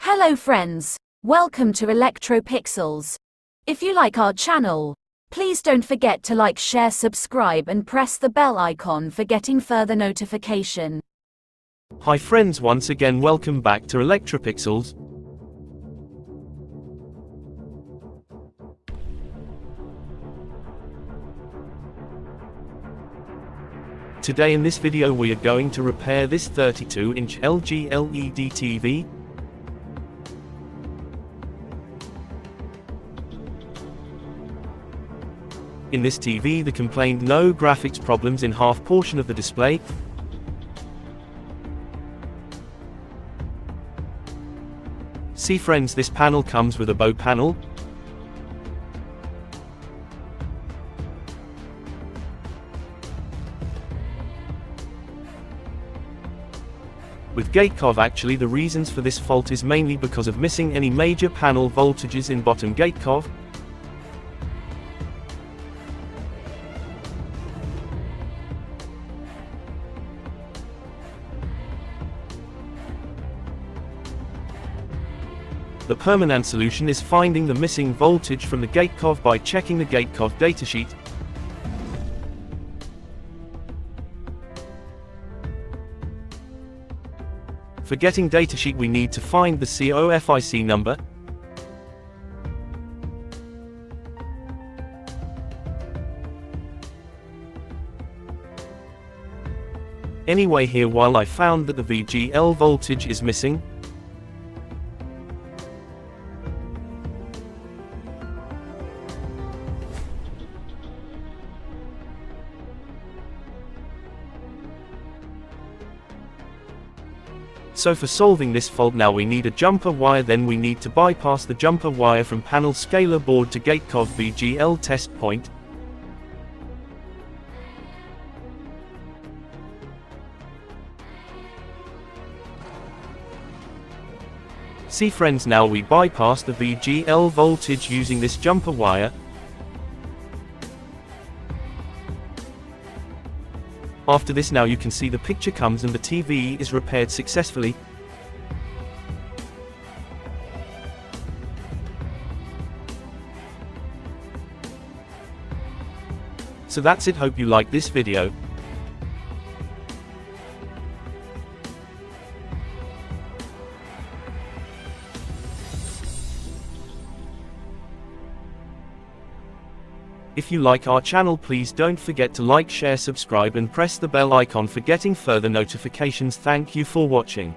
Hello friends, welcome to Electropixels. If you like our channel, please don't forget to like, share, subscribe and press the bell icon for getting further notification. Hi friends, once again welcome back to Electropixels. Today in this video we are going to repair this 32-inch LG LED TV. In this TV they complained no graphics problems in half portion of the display. See friends, this panel comes with a BOE panel. With gate cov, actually the reasons for this fault is mainly because of missing any major panel voltages in bottom gate cov. The permanent solution is finding the missing voltage from the gate cov by checking the gate cov datasheet. For getting datasheet we need to find the COFIC number. Anyway, here while I found that the VGL voltage is missing. So for solving this fault now we need a jumper wire, then we need to bypass the jumper wire from panel scaler board to gate cov VGL test point. See friends, now we bypass the VGL voltage using this jumper wire. After this now you can see the picture comes and the TV is repaired successfully. So that's it, hope you like this video. If you like our channel, please don't forget to like, share, subscribe and press the bell icon for getting further notifications. Thank you for watching.